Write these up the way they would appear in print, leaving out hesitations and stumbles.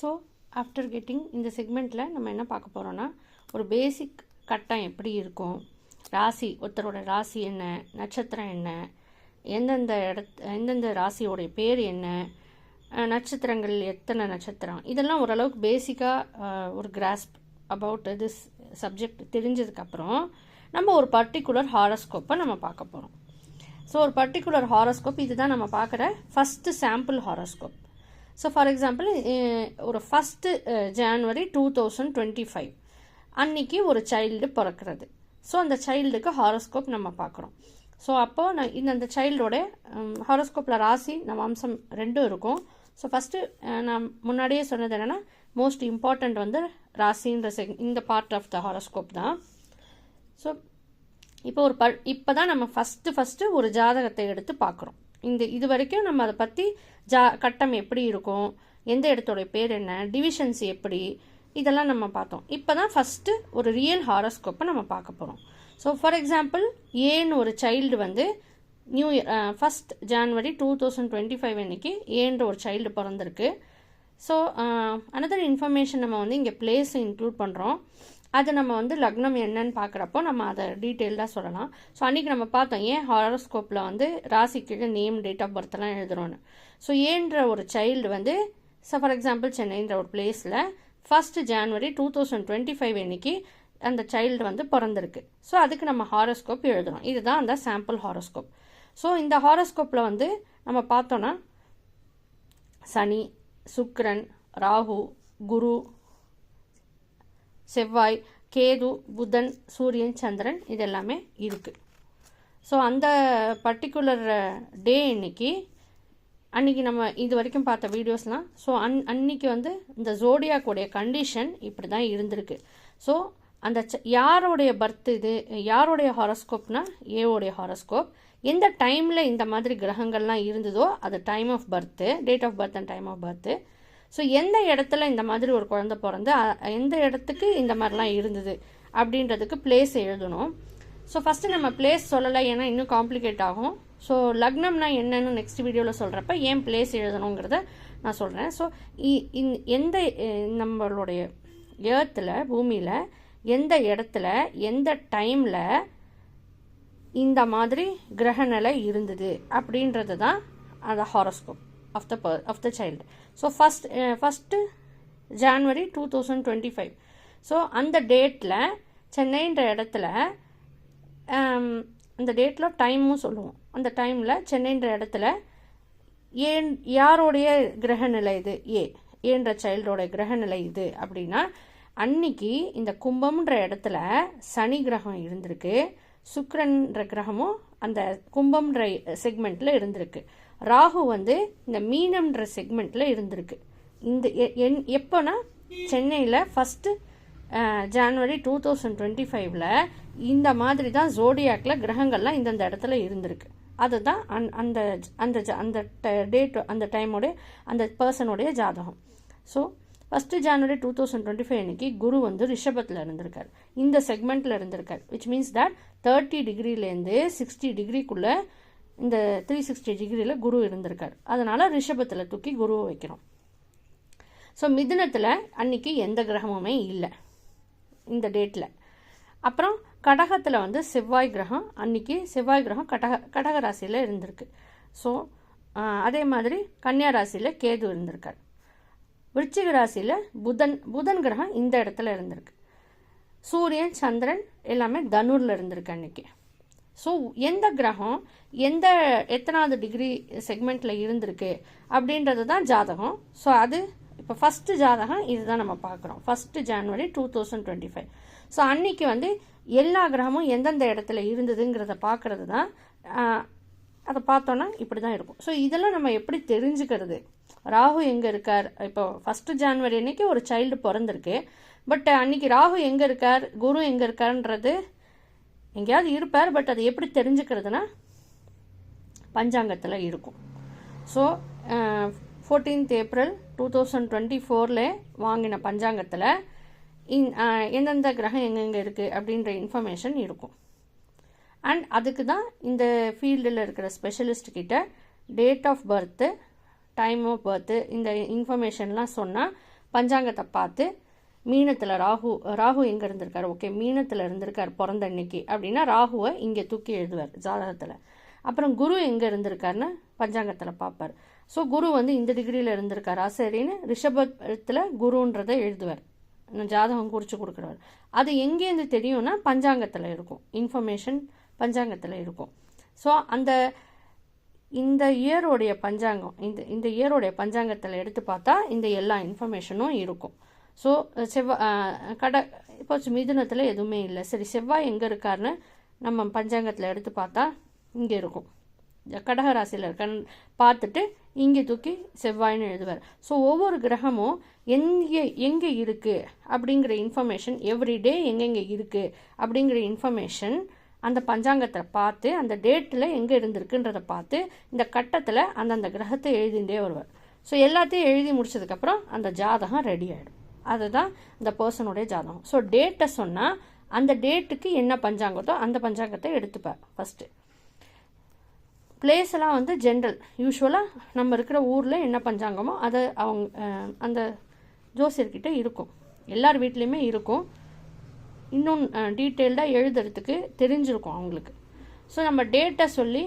So after getting இந்த செக்மெண்ட்டில் நம்ம என்ன பார்க்க போகிறோன்னா ஒரு பேசிக் கட்டம் எப்படி இருக்கும், ராசி ஒருத்தரோட ராசி என்ன, நட்சத்திரம் என்ன, எந்தெந்த ராசியோடைய பேர் என்ன, நட்சத்திரங்கள் எத்தனை நட்சத்திரம், இதெல்லாம் ஓரளவுக்கு பேசிக்காக ஒரு கிராஸ்ப் அபவுட் திஸ் சப்ஜெக்ட் தெரிஞ்சதுக்கப்புறம் நம்ம ஒரு பர்டிகுலர் ஹாரோஸ்கோப்பை நம்ம பார்க்க போகிறோம். ஸோ ஒரு பர்டிகுலர் ஹாரோஸ்கோப் இதுதான் நம்ம பார்க்குற first sample horoscope. So for example ஒரு 1 ஜான்வரி 2025 அன்னைக்கு ஒரு சைல்டு பிறக்கிறது. ஸோ அந்த சைல்டுக்கு ஹாரோஸ்கோப் நம்ம பார்க்குறோம். ஸோ அப்போது அந்த சைல்டோட ஹாரோஸ்கோப்பில் ராசி நம்ம அம்சம் ரெண்டும் இருக்கும். ஸோ ஃபஸ்ட்டு நான் முன்னாடியே சொன்னது என்னென்னா மோஸ்ட் இம்பார்ட்டண்ட் வந்து ராசின்ற இந்த பார்ட் ஆஃப் த ஹாரோஸ்கோப் தான். ஸோ இப்போ இப்போ தான் நம்ம ஃபஸ்ட்டு ஒரு ஜாதகத்தை எடுத்து பார்க்குறோம். இது வரைக்கும் நம்ம அதை பற்றி கட்டம் எப்படி இருக்கும், எந்த இடத்தோட பேர் என்ன, டிவிஷன்ஸ் எப்படி, இதெல்லாம் நம்ம பார்த்தோம். இப்போ தான் ஃபஸ்ட்டு ஒரு ரியல் ஹாரோஸ்கோப்பை நம்ம பார்க்க போகிறோம். ஸோ ஃபார் எக்ஸாம்பிள் ஏன்னு ஒரு சைல்டு வந்து நியூ இயர் 1 ஜான்வரி 2025 அன்னைக்கு ஏன்ற ஒரு சைல்டு பிறந்திருக்கு. ஸோ அனதர் இன்ஃபர்மேஷன் நம்ம வந்து இங்கே பிளேஸ் இன்க்ளூட் பண்ணுறோம். அது நம்ம வந்து லக்னம் என்னன்னு பார்க்குறப்போ நம்ம அதை டீட்டெயில்டாக சொல்லலாம். ஸோ அன்றைக்கி நம்ம பார்த்தோம் ஏன் ஹாரோஸ்கோப்பில் வந்து ராசிக்கு நேம், டேட் ஆஃப் பர்த்லாம் எழுதுறோன்னு. ஸோ ஏன்ற ஒரு சைல்டு வந்து ஃபார் எக்ஸாம்பிள் சென்னைன்ற ஒரு பிளேஸில் 1 ஜான்வரி 2025 அன்னைக்கு அந்த சைல்டு வந்து பிறந்திருக்கு. ஸோ அதுக்கு நம்ம ஹாரோஸ்கோப் எழுதுறோம். இதுதான் அந்த சாம்பிள் ஹாரோஸ்கோப். ஸோ இந்த ஹாரோஸ்கோப்பில் வந்து நம்ம பார்த்தோன்னா சனி, சுக்கிரன், ராகு, குரு, செவ்வாய், கேது, புதன், சூரியன், சந்திரன் இதெல்லாமே இருக்குது. ஸோ அந்த பர்டிகுலர் டே அன்னைக்கு நம்ம இது வரைக்கும் பார்த்த வீடியோஸ்லாம் ஸோ அன்னைக்கு வந்து இந்த ஜோடியாக்குடைய கண்டிஷன் இப்படி தான் இருந்திருக்கு. ஸோ அந்த யாரோடைய பர்த் இது, யாருடைய ஹாரோஸ்கோப்னா ஏவோடைய ஹாரோஸ்கோப், எந்த டைமில் இந்த மாதிரி கிரகங்கள்லாம் இருந்ததோ அது time of birth, date of birth and time of birth. So எந்த இடத்துல இந்த மாதிரி ஒரு குழந்தை பிறந்து எந்த இடத்துக்கு இந்த மாதிரிலாம் இருந்தது அப்படின்றதுக்கு பிளேஸ் எழுதணும். ஸோ ஃபஸ்ட்டு நம்ம பிளேஸ் சொல்லலை, ஏன்னா இன்னும் காம்ப்ளிகேட் ஆகும். ஸோ லக்னம்னா என்னன்னு நெக்ஸ்ட் வீடியோவில் சொல்கிறப்ப ஏன் பிளேஸ் எழுதணுங்கிறத நான் சொல்கிறேன். ஸோ எந்த நம்மளுடைய எர்த்தில், பூமியில் எந்த இடத்துல எந்த டைமில் இந்த மாதிரி கிரகநிலை இருந்தது அப்படின்றது தான் அந்த horoscope of the child. So first January 2025. So அந்த டேட்டில் சென்னைன்ற இடத்துல அந்த டேட்டில் டைமும் சொல்லுவோம். அந்த டைமில் சென்னைன்ற இடத்துல யாரோடைய கிரகநிலை இது, ஏன்ற சைல்டோட கிரகநிலை இது அப்படின்னா அன்னைக்கு இந்த கும்பம்ன்ற இடத்துல சனி கிரகம் இருந்திருக்கு, சுக்கிரன்ற கிரகமும் அந்த கும்பம்ன்ற செக்மெண்ட்டில் இருந்திருக்கு, ராகு வந்து இந்த மீனம்ன்ற செக்மெண்ட்டில் இருந்திருக்கு. இந்த எப்போனா சென்னையில் 1 ஜான்வரி 2025 இந்த மாதிரி தான் ஜோடியாக்கில் கிரகங்கள்லாம் இந்தந்த இடத்துல இருந்திருக்கு. அதுதான் அந்த அந்த அந்த டேட், அந்த டைமோடைய அந்த பர்சனுடைய ஜாதகம். ஸோ 1 ஜான்வரி 2025 அன்னைக்கு குரு வந்து ரிஷபத்தில் இருந்திருக்கார், இந்த செக்மெண்ட்டில் இருந்திருக்கார். விச் மீன்ஸ் தட் 30 டிகிரிலேருந்து 60 டிகிரிக்குள்ளே இந்த 360 டிகிரியில் குரு இருந்திருக்கார். அதனால் ரிஷபத்தில் தூக்கி குருவை வைக்கிறோம். ஸோ மிதுனத்தில் அன்னைக்கு எந்த கிரகமுமே இல்லை இந்த டேட்டில். அப்புறம் கடகத்தில் வந்து செவ்வாய் கிரகம், அன்னைக்கு செவ்வாய் கிரகம் கடக ராசியில் இருந்திருக்கு. ஸோ அதே மாதிரி கன்னியா ராசியில் கேது இருந்திருக்கார். விருச்சிக ராசியில் புதன் கிரகம் இந்த இடத்துல இருந்திருக்கு. சூரியன், சந்திரன் எல்லாமே தனுரில் இருந்திருக்கு அன்னைக்கு. ஸோ எந்த கிரகம் எத்தனாவது டிகிரி செக்மெண்ட்டில் இருந்திருக்கு அப்படின்றது தான் ஜாதகம். ஸோ அது இப்போ ஃபஸ்ட்டு ஜாதகம் இதுதான் நம்ம பார்க்குறோம், 1 ஜான்வரி 2025. ஸோ அன்னைக்கு வந்து எல்லா கிரகமும் எந்தெந்த இடத்துல இருந்ததுங்கிறத பார்க்கறது தான். அதை பார்த்தோன்னா இப்படி தான் இருக்கும். ஸோ இதெல்லாம் நம்ம எப்படி தெரிஞ்சுக்கிறது, ராகு எங்கே இருக்கார், இப்போ 1 ஜான்வரி அன்னைக்கு ஒரு சைல்டு பிறந்திருக்கு, பட் அன்னைக்கு ராகு எங்கே இருக்கார், குரு எங்கே இருக்கார்ன்றது எங்கேயாவது இருப்பார், பட் அது எப்படி தெரிஞ்சுக்கிறதுனா பஞ்சாங்கத்தில் இருக்கும். ஸோ 14th ஏப்ரல் 2024 வாங்கின பஞ்சாங்கத்தில் எந்தெந்த கிரகம் எங்கெங்கே இருக்குது அப்படின்ற இன்ஃபர்மேஷன் இருக்கும். அண்ட் அதுக்கு தான் இந்த ஃபீல்டில் இருக்கிற ஸ்பெஷலிஸ்ட் கிட்ட date of birth, time of birth இந்த இன்ஃபர்மேஷன்லாம் சொன்னால் பஞ்சாங்கத்தை பார்த்து மீனத்தில் ராகு எங்கே இருந்திருக்காரு, ஓகே மீனத்தில் இருந்திருக்கார் பிறந்த அன்னைக்கு அப்படின்னா ராகுவை இங்கே தூக்கி எழுதுவார் ஜாதகத்தில். அப்புறம் குரு எங்கே இருந்திருக்காருன்னு பஞ்சாங்கத்தில் பார்ப்பார். ஸோ குரு வந்து இந்த டிகிரியில் இருந்திருக்காரா சரின்னு ரிஷபத்தில் குருன்றதை எழுதுவார், ஜாதகம் குறித்து கொடுக்குறவர். அது எங்கேருந்து தெரியும்னா பஞ்சாங்கத்தில் இருக்கும், இன்ஃபர்மேஷன் பஞ்சாங்கத்தில் இருக்கும். ஸோ இந்த இயரோடைய பஞ்சாங்கம் இந்த இயரோடைய பஞ்சாங்கத்தில் எடுத்து பார்த்தா இந்த எல்லா இன்ஃபர்மேஷனும் இருக்கும். ஸோ இப்போ மிதுனத்தில் எதுவுமே இல்லை, சரி செவ்வாய் எங்கே இருக்காருன்னு நம்ம பஞ்சாங்கத்தில் எடுத்து பார்த்தா இங்கே இருக்கும், கடகராசியில் இருக்கான்னு பார்த்துட்டு இங்கே தூக்கி செவ்வாய்னு எழுதுவார். ஸோ ஒவ்வொரு கிரகமும் எங்கே இருக்குது அப்படிங்கிற இன்ஃபர்மேஷன், எவ்ரிடே எங்கெங்கே இருக்குது அப்படிங்கிற இன்ஃபர்மேஷன் அந்த பஞ்சாங்கத்தை பார்த்து அந்த டேட்டில் எங்கே இருந்திருக்குன்றதை பார்த்து இந்த கட்டத்தில் அந்தந்த கிரகத்தை எழுதிகிட்டே வருவார். ஸோ எல்லாத்தையும் எழுதி முடிச்சதுக்கப்புறம் அந்த ஜாதகம் ரெடி ஆகிடும். அதுதான் இந்த பர்சனுடைய ஜாதகம். ஸோ டேட்டை சொன்னால் அந்த டேட்டுக்கு என்ன பஞ்சாங்கத்தோ அந்த பஞ்சாங்கத்தை எடுத்துப்பார் ஃபஸ்ட்டு. பிளேஸ் எல்லாம் வந்து ஜென்ரல், யூஸ்வலாக நம்ம இருக்கிற ஊரில் என்ன பஞ்சாங்கமோ அதை அந்த ஜோசியர்கிட்ட இருக்கும், எல்லார் வீட்லேயுமே இருக்கும். இன்னும் டீட்டெயில்டாக எழுதுறதுக்கு தெரிஞ்சிருக்கும் அவங்களுக்கு. ஸோ நம்ம டேட்டை சொல்லி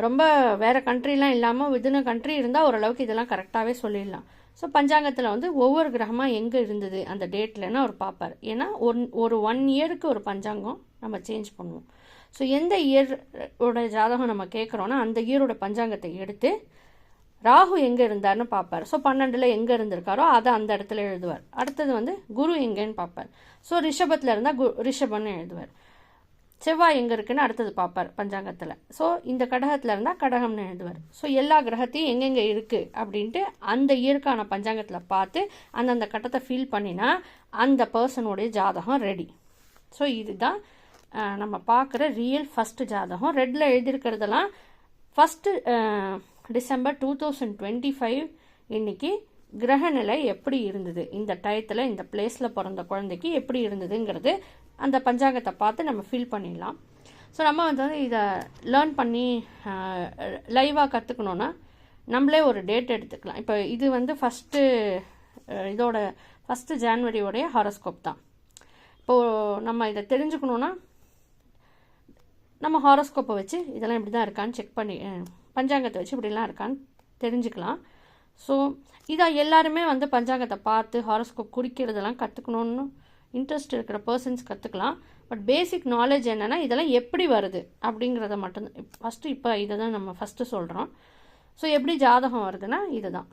ரொம்ப வேறு கண்ட்ரிலாம் இல்லாமல் வித்தின் கண்ட்ரி இருந்தால் ஓரளவுக்கு இதெல்லாம் கரெக்டாகவே சொல்லிடலாம். ஸோ பஞ்சாங்கத்தில் வந்து ஒவ்வொரு கிரகமாக எங்கே இருந்தது அந்த டேட்லன்னு அவர் பார்ப்பார். ஏன்னா ஒரு 1 இயருக்கு ஒரு பஞ்சாங்கம் நம்ம சேஞ்ச் பண்ணுவோம். ஸோ எந்த இயரோட ஜாதகம் நம்ம கேட்குறோன்னா அந்த இயரோட பஞ்சாங்கத்தை எடுத்து ராகு எங்கே இருந்தார்னு பார்ப்பார். ஸோ 12 எங்கே இருந்திருக்காரோ அதை அந்த இடத்துல எழுதுவார். அடுத்தது வந்து குரு எங்கேன்னு பார்ப்பார். ஸோ ரிஷபத்தில் இருந்தால் ரிஷபம்னு எழுதுவார். செவ்வாய் எங்கே இருக்குன்னு அடுத்தது பார்ப்பார் பஞ்சாங்கத்தில். ஸோ இந்த கடகத்தில் இருந்தால் கடகம்னு எழுதுவார். ஸோ எல்லா கிரகத்தையும் எங்கெங்கே இருக்குது அப்படின்ட்டு அந்த இயற்கான பஞ்சாங்கத்தில் பார்த்து அந்தந்த கட்டத்தை ஃபீல் பண்ணினா அந்த பர்சனுடைய ஜாதகம் ரெடி. ஸோ இதுதான் நம்ம பார்க்குற ரியல் ஃபஸ்ட்டு ஜாதகம். ரெட்டில் எழுதியிருக்கிறதெல்லாம் ஃபஸ்ட்டு டிசம்பர் 2025 இன்னைக்கு கிரகநிலை எப்படி இருந்தது, இந்த டயத்தில் இந்த பிளேஸில் பிறந்த குழந்தைக்கு எப்படி இருந்ததுங்கிறது அந்த பஞ்சாங்கத்தை பார்த்து நம்ம ஃபீல் பண்ணிடலாம். ஸோ நம்ம வந்து இதை லேர்ன் பண்ணி லைவாக கற்றுக்கணுன்னா நம்மளே ஒரு டேட் எடுத்துக்கலாம். இப்போ இது வந்து இதோட 1 ஜனவரியோடைய ஹாரோஸ்கோப் தான். இப்போது நம்ம இதை தெரிஞ்சுக்கணுன்னா நம்ம ஹாரோஸ்கோப்பை வச்சு இதெல்லாம் இப்படி தான் இருக்கான்னு செக் பண்ணி பஞ்சாங்கத்தை வச்சு இப்படிலாம் இருக்கான்னு தெரிஞ்சுக்கலாம். ஸோ இதை எல்லாருமே வந்து பஞ்சாங்கத்தை பார்த்து ஹாரோஸ்கோப் குறிக்கிறதெல்லாம் கற்றுக்கணுன்னு இன்ட்ரெஸ்ட் இருக்கிற பர்சன்ஸ் கற்றுக்கலாம். பட் பேசிக் நாலேஜ் என்னென்னா இதெல்லாம் எப்படி வருது அப்படிங்கிறத மட்டும்தான் ஃபஸ்ட்டு இப்போ இதை தான் நம்ம ஃபஸ்ட்டு சொல்கிறோம். ஸோ எப்படி ஜாதகம் வருதுன்னா இதுதான்,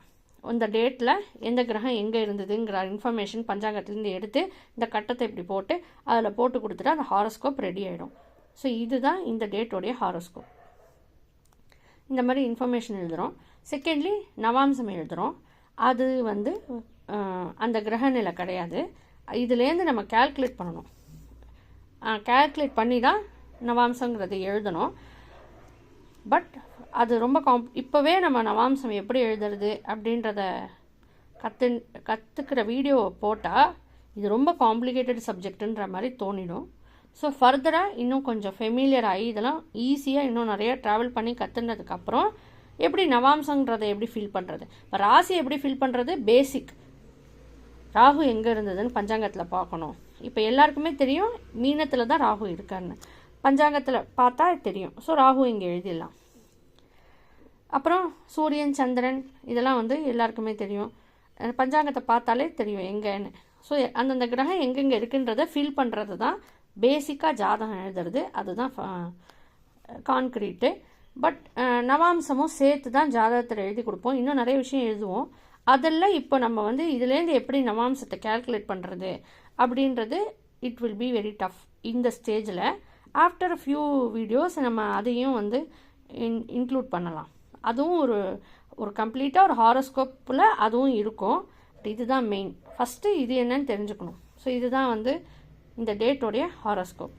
இந்த டேட்டில் எந்த கிரகம் எங்கே இருந்ததுங்கிற இன்ஃபர்மேஷன் பஞ்சாங்கத்துலேருந்து எடுத்து இந்த கட்டத்தை இப்படி போட்டு அதில் போட்டு கொடுத்துட்டு அந்த ஹாரோஸ்கோப் ரெடி ஆகிடும். ஸோ இதுதான் இந்த டேட்டோடைய ஹாரோஸ்கோப். இந்த மாதிரி இன்ஃபர்மேஷன் எழுதுகிறோம். செகண்ட்லி நவாம்சம் எழுதுகிறோம். அது வந்து அந்த கிரகநிலை கிடையாது, இதுலேருந்து நம்ம கேல்குலேட் பண்ணணும். கேல்குலேட் பண்ணி தான் நவாம்சங்கிறது எழுதணும். பட் அது ரொம்ப இப்போவே நம்ம நவாம்சம் எப்படி எழுதுறது அப்படின்றத கற்றுக்கிற வீடியோவை போட்டால் இது ரொம்ப காம்ப்ளிகேட்டட் சப்ஜெக்டுன்ற மாதிரி தோணிடும். ஸோ ஃபர்தராக இன்னும் கொஞ்சம் ஃபெமிலியர் ஆகி இதெல்லாம் ஈஸியாக இன்னும் நிறையா ட்ராவல் பண்ணி கற்றுனதுக்கப்புறம் எப்படி நவாம்சங்கிறத எப்படி ஃபில் பண்ணுறது, இப்போ ராசி எப்படி ஃபில் பண்ணுறது, பேசிக் ராகு எங்கே இருந்ததுன்னு பஞ்சாங்கத்தில் பார்க்கணும். இப்போ எல்லாருக்குமே தெரியும் மீனத்தில் தான் ராகு இருக்கான்னு, பஞ்சாங்கத்தில் பார்த்தா தெரியும். ஸோ ராகு இங்கே எழுதிடலாம். அப்புறம் சூரியன் சந்திரன் இதெல்லாம் வந்து எல்லாருக்குமே தெரியும், பஞ்சாங்கத்தை பார்த்தாலே தெரியும் எங்கேன்னு. ஸோ அந்தந்த கிரகம் எங்கெங்கே இருக்குன்றதை ஃபில் பண்ணுறது தான் பேசிக்காக ஜாதகம் எழுதுறது, அதுதான் கான்க்ரீட்டு. பட் நவாம்சமும் சேர்த்து தான் ஜாதகத்தில் எழுதி கொடுப்போம். இன்னும் நிறைய விஷயம் எழுதுவோம். அதெல்லாம் இப்போ நம்ம வந்து இதுலேருந்து எப்படி நவாம்சத்தை கேல்குலேட் பண்ணுறது அப்படின்றது it will be very tough இந்த ஸ்டேஜில். ஆஃப்டர் ஃபியூ வீடியோஸ் நம்ம அதையும் வந்து இன்க்ளூட் பண்ணலாம். அதுவும் ஒரு கம்ப்ளீட்டாக ஒரு ஹாரோஸ்கோப்பில் அதுவும் இருக்கும். இதுதான் மெயின். ஃபஸ்ட்டு இது என்னன்னு தெரிஞ்சுக்கணும். ஸோ இதுதான் வந்து இந்த டேட்டோடைய ஹாரோஸ்கோப்.